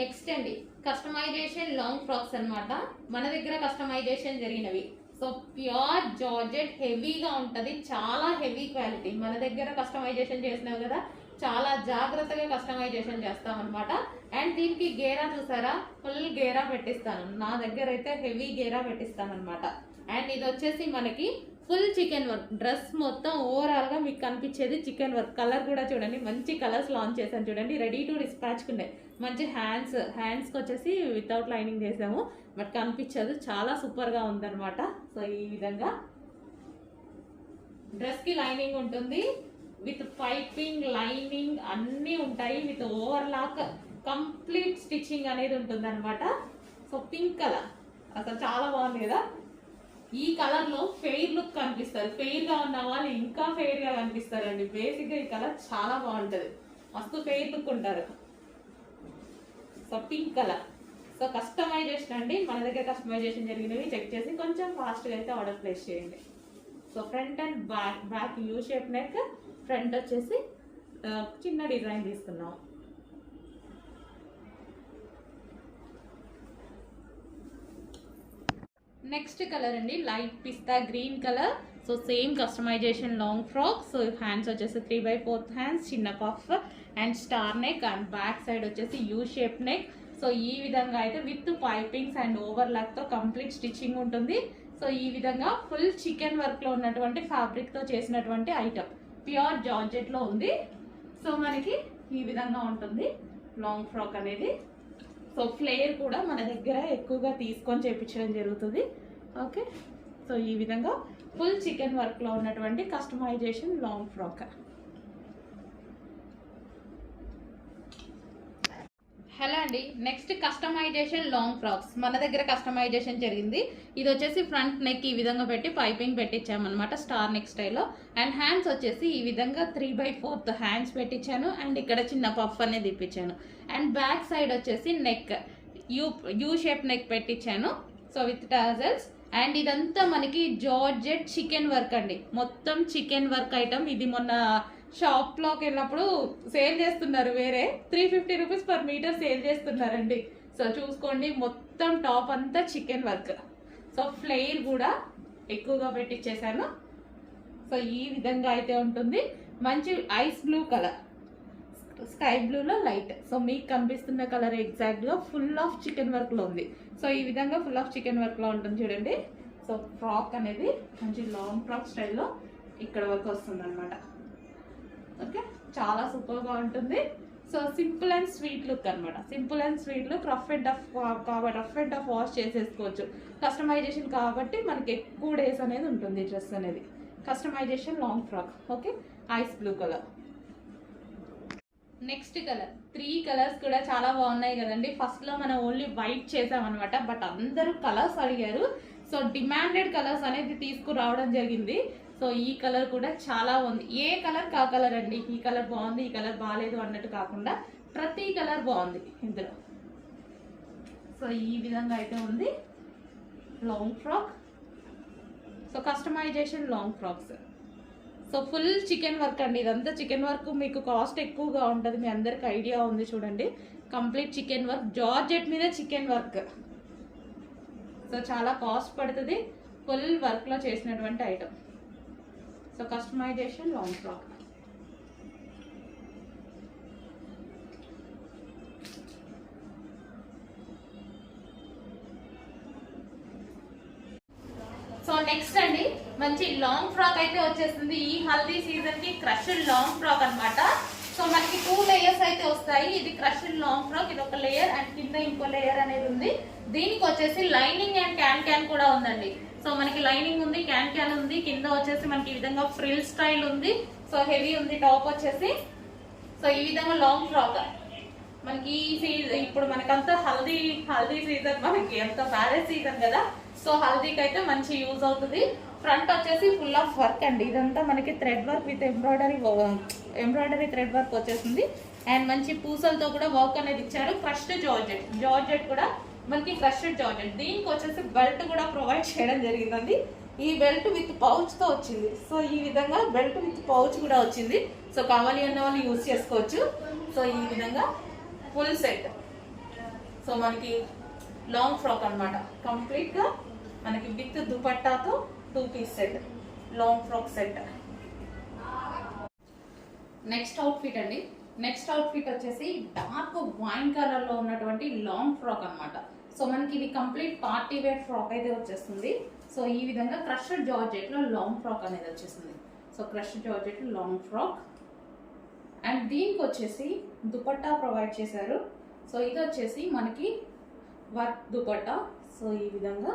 Next అండి customization long frocks అన్నమాట. మన దగ్గర కస్టమైజేషన్ జరిగినవి. సో ప్యూర్ జార్జెట్ హెవీగా ఉంటుంది, చాలా హెవీ క్వాలిటీ. మన దగ్గర కస్టమైజేషన్ చేసినావు కదా, చాలా జాగ్రత్తగా కస్టమైజేషన్ చేస్తాం అనమాట. అండ్ దీనికి గేరా చూసారా, ఫుల్ గేరా పెట్టిస్తాను. నా దగ్గర అయితే హెవీ గేరా పెట్టిస్తాను అనమాట. అండ్ ఇది వచ్చేసి మనకి ఫుల్ చికెన్ వర్క్. డ్రెస్ మొత్తం ఓవరాల్ గా మీకు కనిపించేది చికెన్ వర్క్. కలర్ కూడా చూడండి, మంచి కలర్స్ లాంచ్ చేశాను చూడండి. రెడీ టు డిస్పాచ్ కుండే. మంచి హ్యాండ్స్కి వచ్చేసి వితౌట్ లైనింగ్ చేసాము, బట్ కనిపించదు, చాలా సూపర్ గా ఉందన్నమాట. సో ఈ విధంగా డ్రెస్ కి లైనింగ్ ఉంటుంది, విత్ పైపింగ్ లైనింగ్ అన్నీ ఉంటాయి, విత్ ఓవర్లాక్ కంప్లీట్ స్టిచ్చింగ్ అనేది ఉంటుంది అనమాట. సో పింక్ కలర్ అసలు చాలా బాగుంది కదా. ఈ కలర్ లో ఫెయిర్ లుక్ కనిపిస్తారు, ఫెయిర్ గా ఉన్న వాళ్ళు ఇంకా ఫెయిర్ గా కనిపిస్తారండి. బేసిక్ గా ఈ కలర్ చాలా బాగుంటది, మస్తు ఫెయిర్ లుక్ ఉంటారు. So pink colour. So customisation అండి, మన దగ్గర కస్టమైజేషన్ జరిగినవి చెక్ చేసి కొంచెం ఫాస్ట్గా అయితే ఆర్డర్ ప్లేస్ చేయండి. So front and back you shape neck. Front వచ్చేసి చిన్న డిజైన్ తీసుకున్నాం. నెక్స్ట్ కలర్ అండి లైట్ పిస్తా green colour. So same customization long frock. So hands వచ్చేసి 3/4 హ్యాండ్స్, చిన్న puff and star neck. And back side వచ్చేసి you shape neck. So ఈ విధంగా అయితే విత్ పైపింగ్స్ అండ్ ఓవర్లాక్ తో కంప్లీట్ స్టిచ్చింగ్ ఉంటుంది. సో ఈ విధంగా ఫుల్ చికెన్ వర్క్ లో ఉన్నటువంటి ఫ్యాబ్రిక్ తో చేసినటువంటి ఐటమ్, ప్యూర్ జార్జెట్ లో ఉంది. సో మనకి ఈ విధంగా ఉంటుంది లాంగ్ ఫ్రాక్ అనేది. సో ఫ్లేర్ కూడా మన దగ్గర ఎక్కువగా తీసుకొని చేయించడం జరుగుతుంది. ఓకే, సో ఈ విధంగా ఫుల్ చికెన్ వర్క్ లో ఉన్నటువంటి కస్టమైజేషన్ లాంగ్ ఫ్రాక్. హలో అండి, నెక్స్ట్ కస్టమైజేషన్ లాంగ్ ఫ్రాక్స్. మన దగ్గర కస్టమైజేషన్ జరిగింది. ఇది వచ్చేసి ఫ్రంట్ నెక్ ఈ విధంగా పెట్టి పైపింగ్ పెట్టించామన్నమాట, స్టార్ నెక్ స్టైల్లో. అండ్ హ్యాండ్స్ వచ్చేసి ఈ విధంగా 3/4 హ్యాండ్స్ పెట్టించాను. అండ్ ఇక్కడ చిన్న పఫ్ అనేది ఇప్పించాను. అండ్ బ్యాక్ సైడ్ వచ్చేసి నెక్ యూ షేప్ నెక్ పెట్టించాను. So with tassels. అండ్ ఇదంతా మనకి జార్జెట్ చికెన్ వర్క్ అండి, మొత్తం చికెన్ వర్క్ ఐటమ్. ఇది మొన్న షాప్లోకి వెళ్ళినప్పుడు సేల్ చేస్తున్నారు, వేరే 350 రూపీస్ పర్ మీటర్ సేల్ చేస్తున్నారండి. సో చూసుకోండి, మొత్తం టాప్ అంతా చికెన్ వర్క్. సో ఫ్లేర్ కూడా ఎక్కువగా పెట్టించేసాను. సో ఈ విధంగా అయితే ఉంటుంది. మంచి ఐస్ బ్లూ కలర్, స్కై బ్లూలో లైట్. సో మీకు కనిపిస్తున్న కలర్ ఎగ్జాక్ట్గా ఫుల్ ఆఫ్ చికెన్ వర్క్లో ఉంది. సో ఈ విధంగా ఫుల్ ఆఫ్ చికెన్ వర్క్లో ఉంటుంది చూడండి. సో ఫ్రాక్ అనేది మంచి లాంగ్ ఫ్రాక్ స్టైల్లో ఇక్కడ వరకు వస్తుంది అనమాట. ఓకే, చాలా సూపర్గా ఉంటుంది. So simple and sweet look అనమాట. Simple and sweet look. Rough and tough కాబట్టి రఫ్ అండ్ టఫ్ వాష్ చేసేసుకోవచ్చు. కస్టమైజేషన్ కాబట్టి మనకి ఎక్కువ డేస్ అనేది ఉంటుంది డ్రెస్ అనేది. Customisation long frock. Okay, ice blue colour. Next colour 3 colours కూడా చాలా బాగున్నాయి కదండి. ఫస్ట్లో మనం ఓన్లీ వైట్ చేసామన్నమాట, బట్ అందరూ కలర్స్ అడిగారు. సో డిమాండెడ్ కలర్స్ అనేది తీసుకురావడం జరిగింది. సో ఈ కలర్ కూడా చాలా బాగుంది. ఏ కలర్ కా కలర్ అండి, ఈ కలర్ బాగుంది ఈ కలర్ బాగాలేదు అన్నట్టు కాకుండా ప్రతి కలర్ బాగుంది ఇందులో. సో ఈ విధంగా అయితే ఉంది long frock. So customisation long frocks. So full chikan work అండి, ఇదంతా చికెన్ వర్క్. మీకు కాస్ట్ ఎక్కువగా ఉంటుంది, మీ అందరికి ఐడియా ఉంది చూడండి. కంప్లీట్ చికెన్ వర్క్, జార్జెట్ మీద చికెన్ వర్క్. సో చాలా కాస్ట్ పడుతుంది, ఫుల్ వర్క్లో చేసినటువంటి item. So customisation long frock. So next అండి మంచి లాంగ్ ఫ్రాక్ అయితే వచ్చేస్తుంది. ఈ హల్దీ సీజన్ కి క్రష్డ్ లాంగ్ ఫ్రాక్ అనమాట. సో మనకి 2 లేయర్స్ అయితే వస్తాయి. ఇది క్రష్డ్ లాంగ్ ఫ్రాక్, ఇది ఒక లేయర్ అండ్ కింద ఇంకో లేయర్ అనేది ఉంది. దీనికి వచ్చేసి లైనింగ్ అండ్ క్యాన్ కూడా ఉందండి. సో మనకి లైనింగ్ ఉంది, క్యాన్ ఉంది. కింద వచ్చేసి మనకి ఈ విధంగా ఫ్రిల్ స్టైల్ ఉంది. సో హెవీ ఉంది టాప్ వచ్చేసి. సో ఈ విధంగా లాంగ్ ఫ్రాక్ మనకి ఇప్పుడు మనకంతా హల్దీ సీజన్, మనకి అంత మ్యారేజ్ సీజన్ కదా. సో హల్దీకి అయితే మంచి యూజ్ అవుతుంది. ఫ్రంట్ వచ్చేసి ఫుల్ ఆఫ్ వర్క్ అండి. ఇదంతా మనకి thread work with embroidery thread work వచ్చేసింది. అండ్ మంచి పూసలతో కూడా వర్క్ అనేది ఇచ్చారు. క్రష్డ్ జార్జెట్ కూడా మనకి క్రష్డ్ జార్జెట్. దీనికి వచ్చేసి బెల్ట్ కూడా ప్రొవైడ్ చేయడం జరిగిందండి. ఈ బెల్ట్ విత్ పౌచ్ తో వచ్చింది. సో ఈ విధంగా బెల్ట్ విత్ పౌచ్ కూడా వచ్చింది. సో కావాలి అన్న వాళ్ళు యూజ్ చేసుకోవచ్చు. సో ఈ విధంగా ఫుల్ సెట్ సో మనకి లాంగ్ ఫ్రాక్ అనమాట, కంప్లీట్గా మనకి విత్ దుపట్టాతో 2 piece set, long frock set. Next outfit అండి. నెక్స్ట్ అవుట్ఫిట్ వచ్చేసి డార్క్ వైన్ కలర్ లో ఉన్నటువంటి లాంగ్ ఫ్రాక్ అన్నమాట. సో మనకి ఇది కంప్లీట్ పార్టీ వేర్ ఫ్రాక్ అయితే వచ్చేస్తుంది. సో ఈ విధంగా క్రష్డ్ జార్జెట్ లో లాంగ్ ఫ్రాక్ అనేది వచ్చేసింది. So crushed georgette long frock, and దీనికి వచ్చేసి దుపట్టా ప్రొవైడ్ చేశారు. సో ఇది వచ్చేసి మనకి వర్క్ దుపట్టా. సో ఈ విధంగా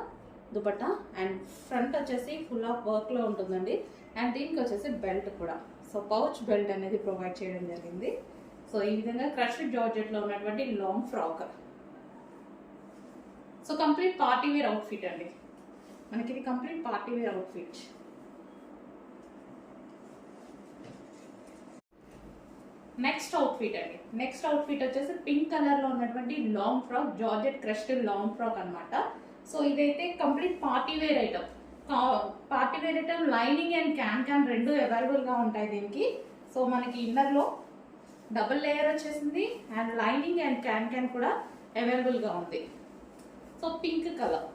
దుపట్టా, అండ్ ఫ్రంట్ వచ్చేసి ఫుల్ ఆఫ్ వర్క్ లో ఉంటుందండి. అండ్ దీనికి వచ్చేసి బెల్ట్ కూడా, సో పౌచ్ బెల్ట్ అనేది ప్రొవైడ్ చేయడం జరిగింది. సో ఈ విధంగా క్రష్డ్ జార్జెట్ లో ఉన్నటువంటి long frock. So complete party wear outfit అండి, మనకి ఇది complete party wear outfit. Next outfit అండి. నెక్స్ట్ అవుట్ఫిట్ వచ్చేసి పింక్ కలర్ లో ఉన్నటువంటి long frock, georgette crushed long frock అన్నమాట. సో ఇదైతే complete party wear item. Party wear item lining and can రెండు అవైలబుల్ గా ఉంటాయి దీనికి. సో మనకి ఇన్నర్ లో డబుల్ లేయర్ వచ్చేసింది, అండ్ లైనింగ్ అండ్ క్యాన్ కూడా అవైలబుల్ గా ఉంది. సో పింక్ కలర్,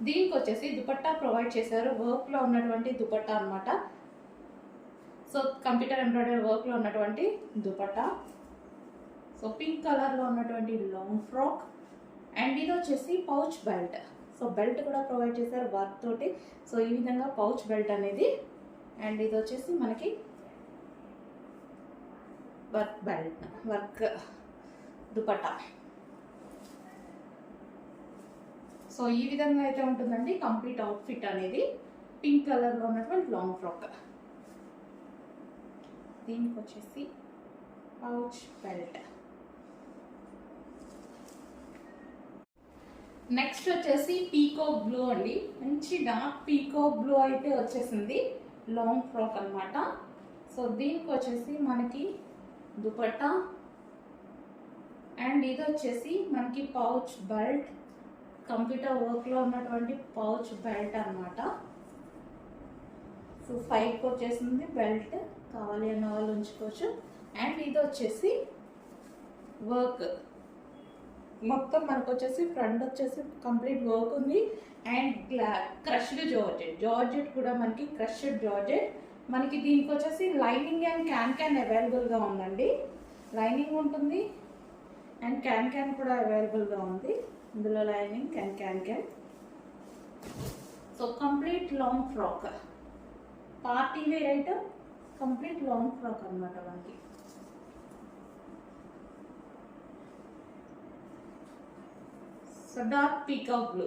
దీనికి వచ్చేసి దుపట్టా ప్రొవైడ్ చేశారు, వర్క్ లో ఉన్నటువంటి దుపట్టా అన్నమాట. సో కంప్యూటర్ ఎంబ్రాయిడరీ వర్క్ లో ఉన్నటువంటి దుపట్టా. సో పింక్ కలర్ లో ఉన్నటువంటి లాంగ్ ఫ్రాక్, అండ్ ఇది వచ్చేసి పౌచ్ బెల్ట్. సో బెల్ట్ కూడా ప్రొవైడ్ చేశారు వర్క్ తోటి. సో ఈ విధంగా పౌచ్ బెల్ట్ అనేది, అండ్ ఇది వచ్చేసి మనకి work belt, work dupatta. So ఈ విధంగా అయితే ఉంటుందండి కంప్లీట్ అవుట్ఫిట్ అనేది, పింక్ కలర్ లో ఉన్నటువంటి లాంగ్ ఫ్రాక్. దీనికి వచ్చేసి పౌచ్ బెల్ట్. నెక్స్ట్ వచ్చేసి పీకో బ్లూ అండి, మంచి డార్క్ పీకో బ్లూ అయితే వచ్చేసింది, లాంగ్ ఫ్రాక్ అన్నమాట. సో దీనికి వచ్చేసి మనకి దుపట్టా, అండ్ ఇది వచ్చేసి మనకి పౌచ్ బెల్ట్, కంప్యూటర్ వర్క్ లో ఉన్నటువంటి పౌచ్ బెల్ట్ అన్నమాట. సో 5 వచ్చేసింది బెల్ట్, కావాలి అన్న వాళ్ళు ఉంచుకోవచ్చు. అండ్ ఇది వచ్చేసి వర్క్ మొత్తం మనకు వచ్చేసి ఫ్రంట్ వచ్చేసి కంప్లీట్ వర్క్ ఉంది, అండ్ క్రష్డ్ జార్జెట్ కూడా మనకి క్రష్డ్ జార్జెట్. మనకి దీనికి వచ్చేసి లైనింగ్ అండ్ క్యాన్ అవైలబుల్ గా ఉందండి, లైనింగ్ ఉంటుంది అండ్ క్యాన్ కూడా అవైలబుల్ గా ఉంది. ఇందులో lining and can. So complete long frock, party wear item, complete long frock అన్నమాట మనకి. So dark peacock blue.